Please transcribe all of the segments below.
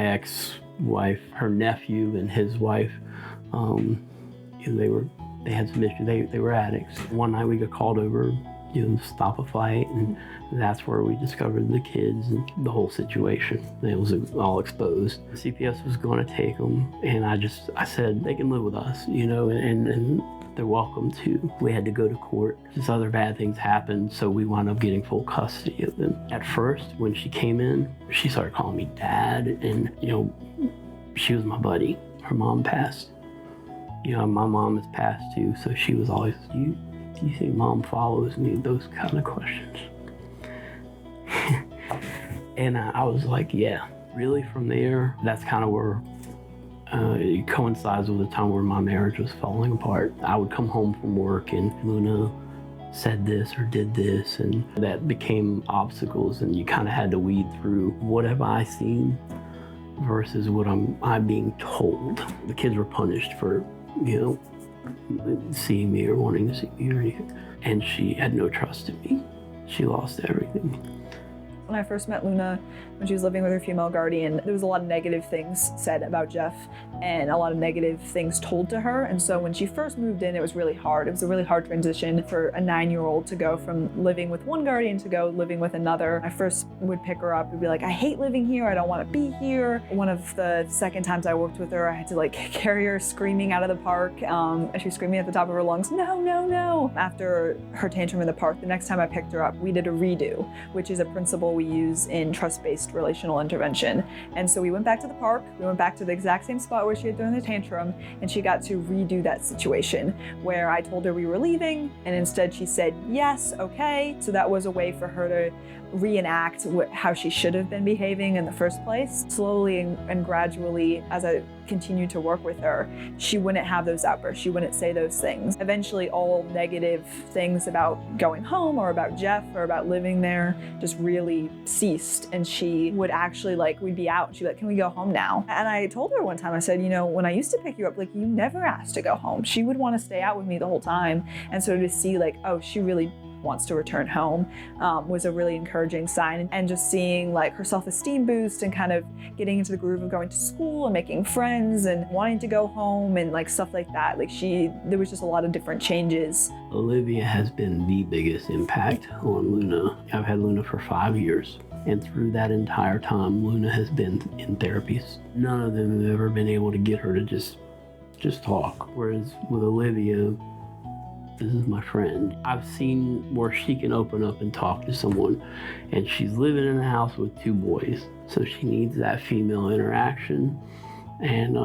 my ex-wife, her nephew and his wife, they had some issues. They were addicts. One night we got called over, to stop a fight, and that's where we discovered the kids and the whole situation. It was all exposed. CPS was going to take them, and I said they can live with us, and they're welcome to. We had to go to court. Just other bad things happened, so we wound up getting full custody of them. At first, when she came in, she started calling me dad, and she was my buddy. Her mom passed. My mom has passed too, so she was always, do you think mom follows me? Those kind of questions. And I was like, yeah. Really, from there, that's kind of where it coincides with the time where my marriage was falling apart. I would come home from work and Luna said this or did this, and that became obstacles, and you kind of had to weed through what have I seen versus what I'm being told. The kids were punished for, seeing me or wanting to see me or anything. And she had no trust in me. She lost everything. When I first met Luna, when she was living with her female guardian, there was a lot of negative things said about Jeff and a lot of negative things told to her. And so when she first moved in, it was really hard. It was a really hard transition for a 9-year-old to go from living with one guardian to go living with another. I first would pick her up and be like, I hate living here. I don't want to be here. One of the second times I worked with her, I had to carry her screaming out of the park. She was screaming at the top of her lungs, no, no, no. After her tantrum in the park, the next time I picked her up, we did a redo, which is a principle we use in trust-based relational intervention. And so we went back to the park, we went back to the exact same spot where she had thrown the tantrum, and she got to redo that situation where I told her we were leaving, and instead she said, yes, okay. So that was a way for her to reenact how she should have been behaving in the first place. Slowly and gradually, as I continued to work with her, she wouldn't have those outbursts. She wouldn't say those things. Eventually, all negative things about going home or about Jeff or about living there just really ceased. And she would actually we'd be out and she'd be like, can we go home now? And I told her one time, I said, when I used to pick you up, you never asked to go home. She would want to stay out with me the whole time. And so to see oh, she really wants to return home was a really encouraging sign. And just seeing her self-esteem boost and kind of getting into the groove of going to school and making friends and wanting to go home and stuff like that. There was just a lot of different changes. Olivia has been the biggest impact on Luna. I've had Luna for 5 years. And through that entire time, Luna has been in therapies. None of them have ever been able to get her to just talk. Whereas with Olivia, this is my friend. I've seen where she can open up and talk to someone, and she's living in a house with 2 boys, so she needs that female interaction, and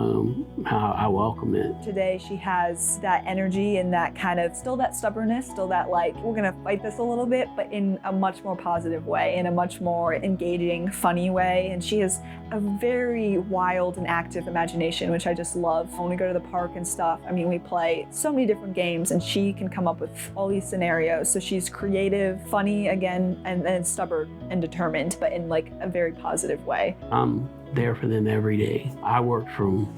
how I welcome it. Today she has that energy and that kind of, still that stubbornness, still that we're gonna fight this a little bit, but in a much more positive way, in a much more engaging, funny way. And she has a very wild and active imagination, which I just love. When we go to the park and stuff, we play so many different games and she can come up with all these scenarios. So she's creative, funny again, and stubborn and determined, but in a very positive way. I'm there for them every day. I work from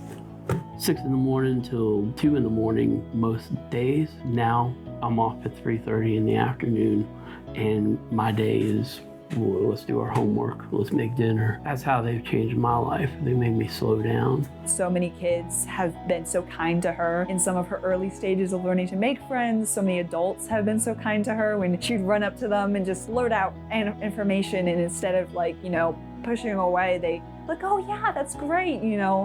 6 in the morning till 2 in the morning most days. Now I'm off at 3:30 in the afternoon, and my day is, well, let's do our homework, let's make dinner. That's how they've changed my life. They made me slow down. So many kids have been so kind to her in some of her early stages of learning to make friends. So many adults have been so kind to her when she'd run up to them and just blurt out information, and instead of pushing them away, they oh yeah, that's great,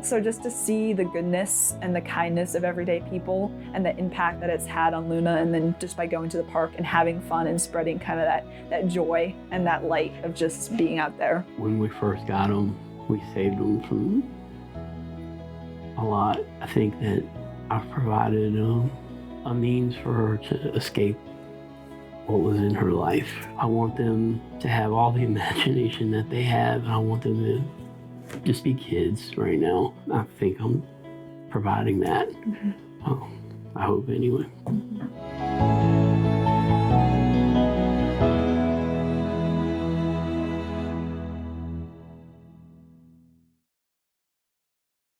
So just to see the goodness and the kindness of everyday people and the impact that it's had on Luna, and then just by going to the park and having fun and spreading kind of that joy and that light of just being out there. When we first got them, we saved them from a lot. I think that I've provided a means for her to escape what was in her life. I want them to have all the imagination that they have, and I want them to just be kids right now. I think I'm providing that. I hope anyway.